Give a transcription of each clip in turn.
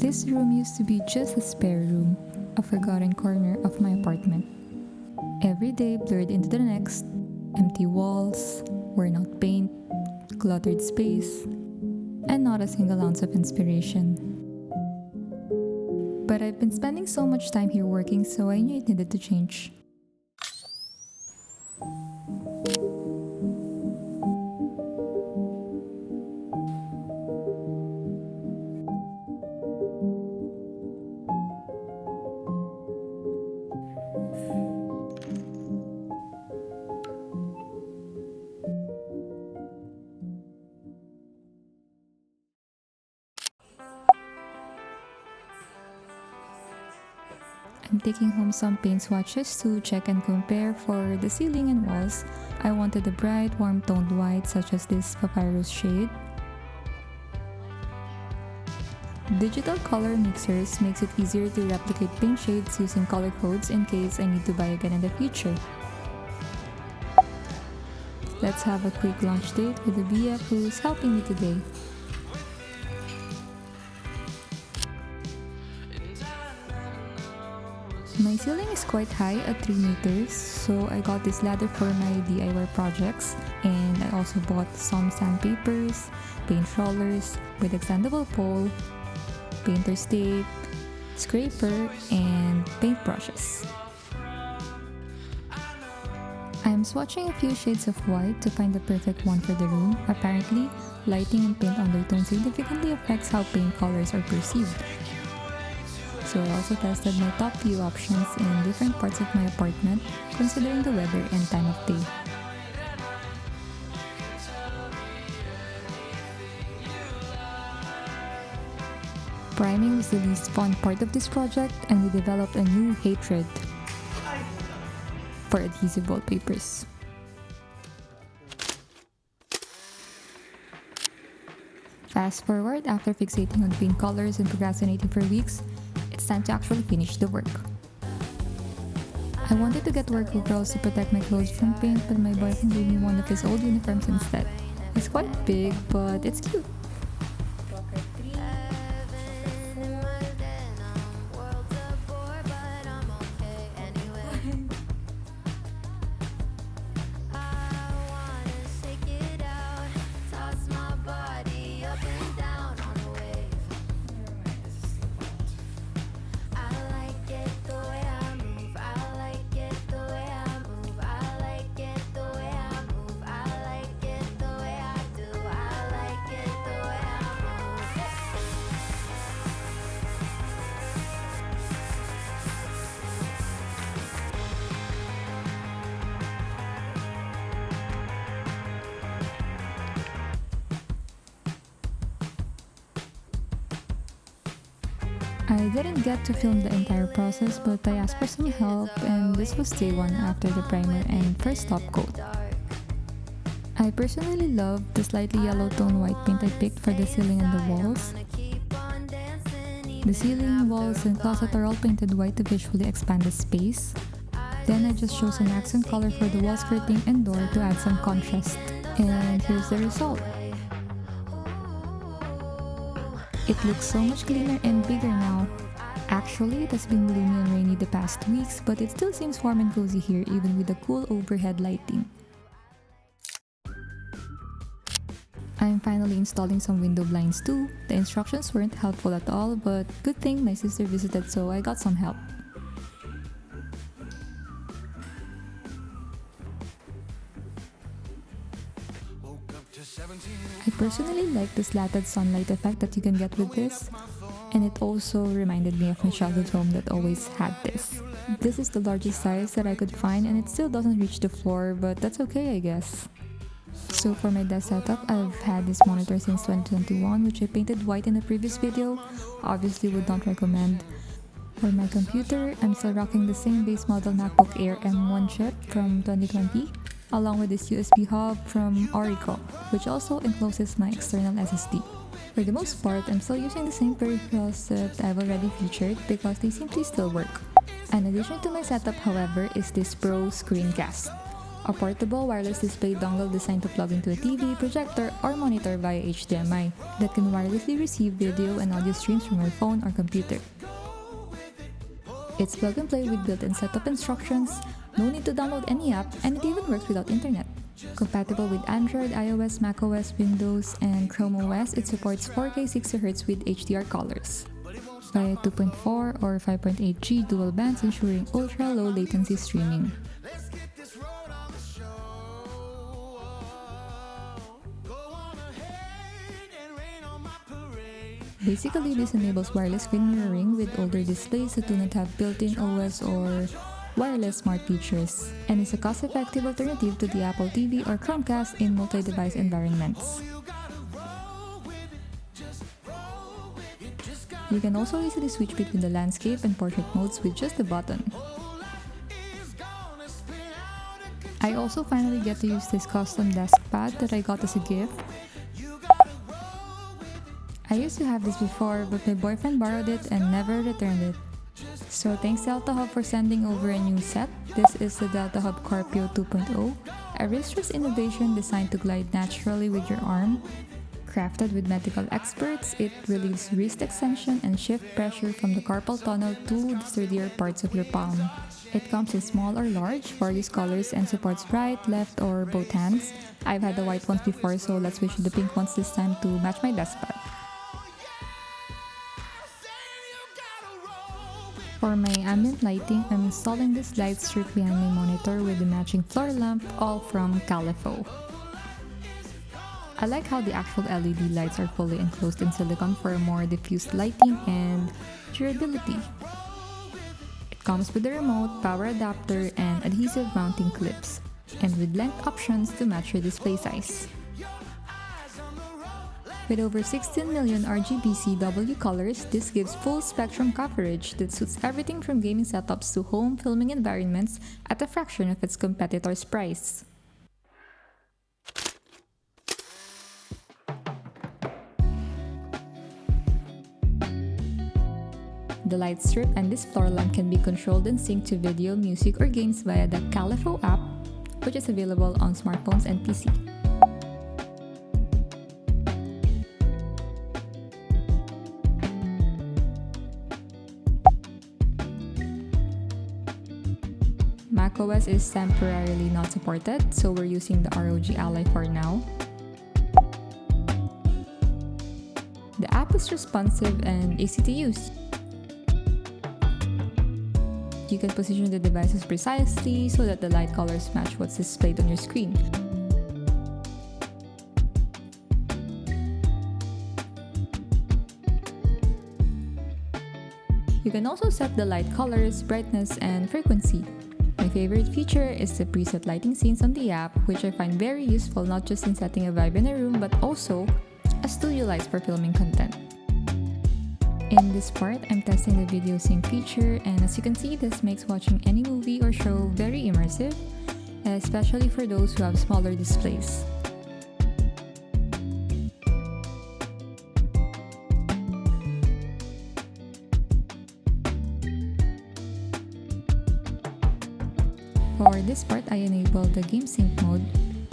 This room used to be just a spare room, a forgotten corner of my apartment. Every day blurred into the next, empty walls, worn out paint, cluttered space, and not a single ounce of inspiration. But I've been spending so much time here working, so I knew it needed to change. I'm taking home some paint swatches to check and compare. For the ceiling and walls, I wanted a bright, warm-toned white such as this papyrus shade. Digital color mixers makes it easier to replicate paint shades using color codes in case I need to buy again in the future. Let's have a quick lunch date with the BF who's helping me today. My ceiling is quite high at 3 meters, so I got this ladder for my DIY projects, and I also bought some sandpapers, paint rollers with extendable pole, painter's tape, scraper, and paintbrushes. I'm swatching a few shades of white to find the perfect one for the room. Apparently, lighting and paint undertone significantly affects how paint colors are perceived. So I also tested my top few options in different parts of my apartment, considering the weather and time of day. Priming was the least fun part of this project, and we developed a new hatred for adhesive wallpapers. Fast forward, after fixating on paint colors and procrastinating for weeks, it's time to actually finish the work. I wanted to get work overalls to protect my clothes from paint, but my boyfriend gave me one of his old uniforms instead. It's quite big, but it's cute. I didn't get to film the entire process, but I asked for some help, and this was day 1 after the primer and first top coat. I personally love the slightly yellow tone white paint I picked for the ceiling and the walls. The ceiling, walls, and closet are all painted white to visually expand the space. Then I just chose an accent color for the wall skirting and door to add some contrast. And here's the result. It looks so much cleaner and bigger now. Actually, it has been gloomy and rainy the past weeks, but it still seems warm and cozy here even with the cool overhead lighting. I'm finally installing some window blinds too. The instructions weren't helpful at all, but good thing my sister visited, so I got some help. I personally like the slatted sunlight effect that you can get with this, and it also reminded me of my childhood home that always had this. This is the largest size that I could find, and it still doesn't reach the floor, but that's okay, I guess. So for my desk setup, I've had this monitor since 2021, which I painted white in the previous video. Obviously would not recommend. For my computer, I'm still rocking the same base model MacBook Air M1 chip from 2020, along with this USB hub from Orico, which also encloses my external SSD. For the most part, I'm still using the same peripherals that I've already featured because they simply still work. An addition to my setup, however, is this Pro Screencast. A portable wireless display dongle designed to plug into a TV, projector, or monitor via HDMI that can wirelessly receive video and audio streams from your phone or computer. It's plug and play with built-in setup instructions, no need to download any app, and it even works without internet. Compatible with Android, iOS, macOS, Windows, and Chrome OS, it supports 4K 60Hz with HDR colors via 2.4 or 5.8G dual bands, ensuring ultra-low latency streaming. Basically, this enables wireless screen mirroring with older displays that do not have built-in OS or wireless smart features, and is a cost-effective alternative to the Apple TV or Chromecast in multi-device environments. You can also easily switch between the landscape and portrait modes with just a button. I also finally get to use this custom desk pad that I got as a gift. I used to have this before, but my boyfriend borrowed it and never returned it. So thanks Delta Hub for sending over a new set. This is the Delta Hub Scorpio 2.0, a wristless innovation designed to glide naturally with your arm. Crafted with medical experts, it relieves wrist extension and shift pressure from the carpal tunnel to the sturdier parts of your palm. It comes in small or large, various colors, and supports right, left, or both hands. I've had the white ones before, so let's switch to the pink ones this time to match my desk pad. For my ambient lighting, I'm installing this light strip behind my monitor with the matching floor lamp, all from Califo. I like how the actual LED lights are fully enclosed in silicone for more diffused lighting and durability. It comes with a remote, power adapter, and adhesive mounting clips, and with length options to match your display size. With over 16 million RGB CW colors, this gives full spectrum coverage that suits everything from gaming setups to home filming environments at a fraction of its competitor's price. The light strip and this floor lamp can be controlled and synced to video, music, or games via the Califo app, which is available on smartphones and PC. macOS is temporarily not supported, so we're using the ROG Ally for now. The app is responsive and easy to use. You can position the devices precisely so that the light colors match what's displayed on your screen. You can also set the light colors, brightness, and frequency. My favorite feature is the preset lighting scenes on the app, which I find very useful not just in setting a vibe in a room, but also as studio lights for filming content. In this part, I'm testing the video sync feature, and as you can see, this makes watching any movie or show very immersive, especially for those who have smaller displays. For this part, I enabled the game sync mode.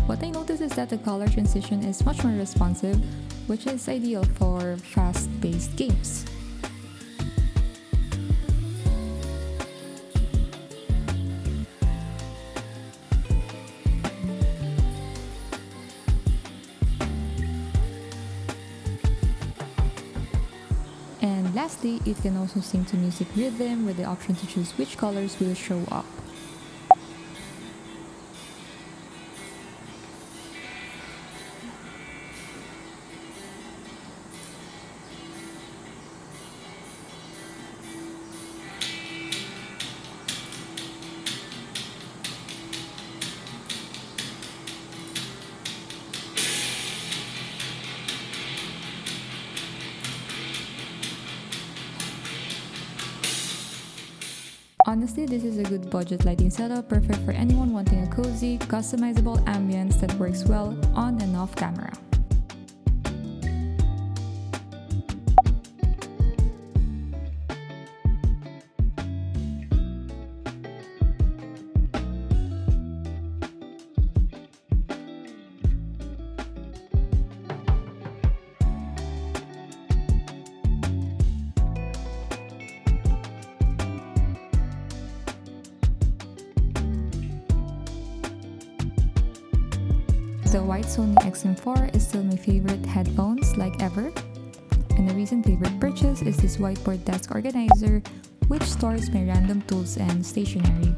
What I noticed is that the color transition is much more responsive, which is ideal for fast-paced games. And lastly, it can also sync to music rhythm with the option to choose which colors will show up. Honestly, this is a good budget lighting setup, perfect for anyone wanting a cozy, customizable ambience that works well on and off camera. The white Sony XM4 is still my favorite headphones like ever. And a recent favorite purchase is this whiteboard desk organizer, which stores my random tools and stationery.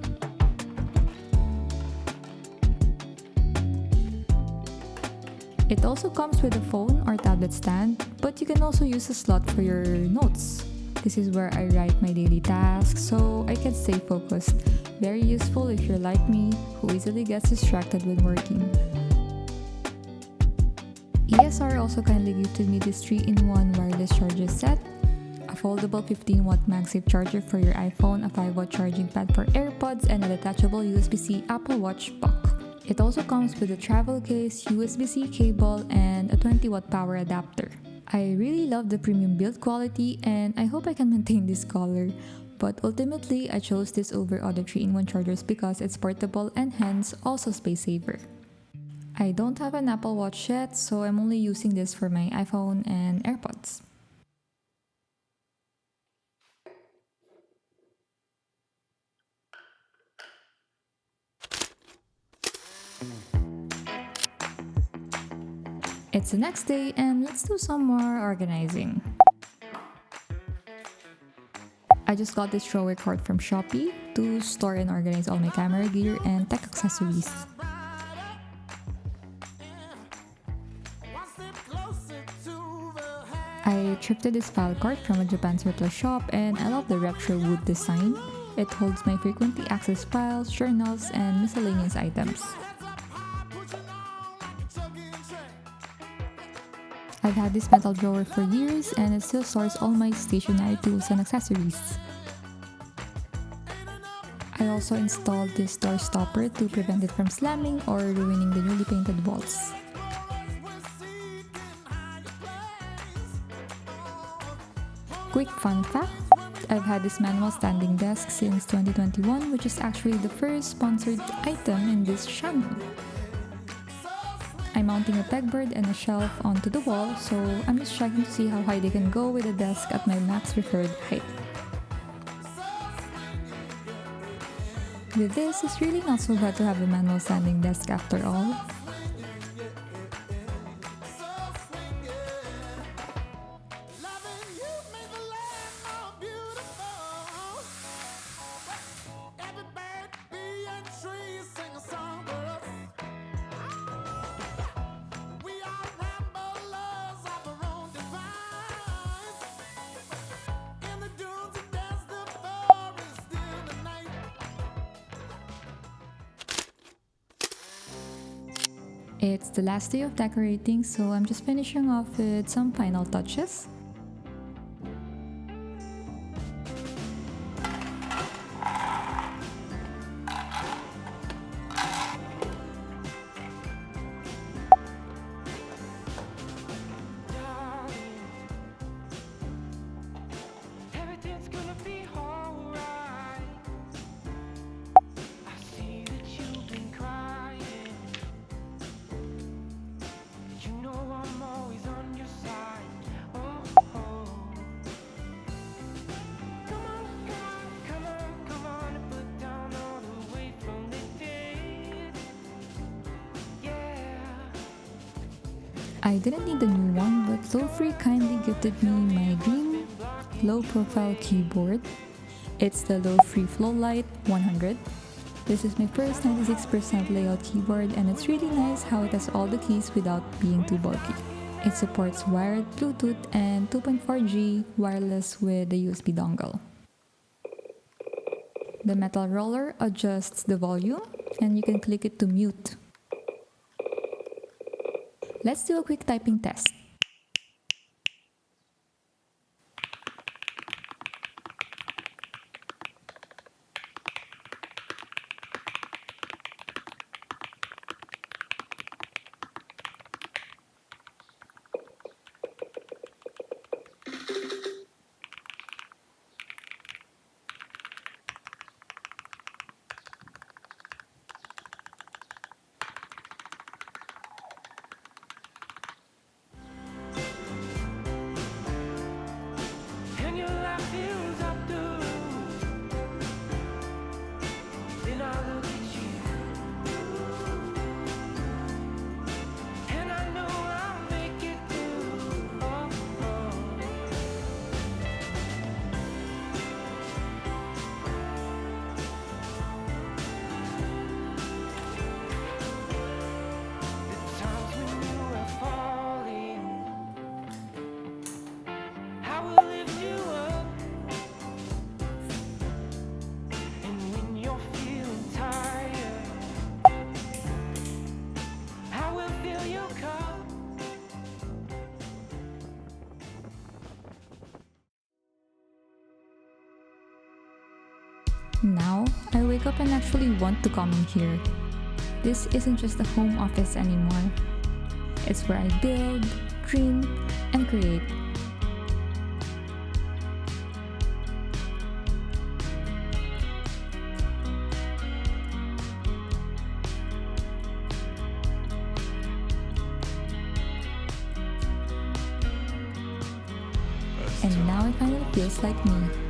It also comes with a phone or tablet stand, but you can also use a slot for your notes. This is where I write my daily tasks so I can stay focused. Very useful if you're like me, who easily gets distracted when working. ESR also kindly gifted me this 3-in-1 wireless charger set, a foldable 15-watt MagSafe charger for your iPhone, a 5-watt charging pad for AirPods, and a detachable USB-C Apple Watch puck. It also comes with a travel case, USB-C cable, and a 20-watt power adapter. I really love the premium build quality and I hope I can maintain this color. But ultimately, I chose this over other 3-in-1 chargers because it's portable and hence also space saver. I don't have an Apple Watch yet, so I'm only using this for my iPhone and AirPods. It's the next day and let's do some more organizing. I just got this drawer card from Shopee to store and organize all my camera gear and tech accessories. I thrifted this file cart from a Japan surplus shop and I love the retro wood design. It holds my frequently accessed files, journals, and miscellaneous items. I've had this metal drawer for years and it still stores all my stationery tools and accessories. I also installed this door stopper to prevent it from slamming or ruining the newly painted walls. Quick fun fact, I've had this manual standing desk since 2021, which is actually the first sponsored item in this channel. I'm mounting a pegboard and a shelf onto the wall, so I'm just checking to see how high they can go with a desk at my max preferred height. With this, it's really not so bad to have a manual standing desk after all. It's the last day of decorating, so I'm just finishing off with some final touches. I didn't need a new one, but Lo-Free kindly gifted me my dream low-profile keyboard. It's the Lo-Free Flowlight 100. This is my first 96% layout keyboard and it's really nice how it has all the keys without being too bulky. It supports wired, Bluetooth, and 2.4G wireless with a USB dongle. The metal roller adjusts the volume and you can click it to mute. Let's do a quick typing test. Now, I wake up and actually want to come in here. This isn't just a home office anymore. It's where I build, dream, and create. And now it finally feels like me.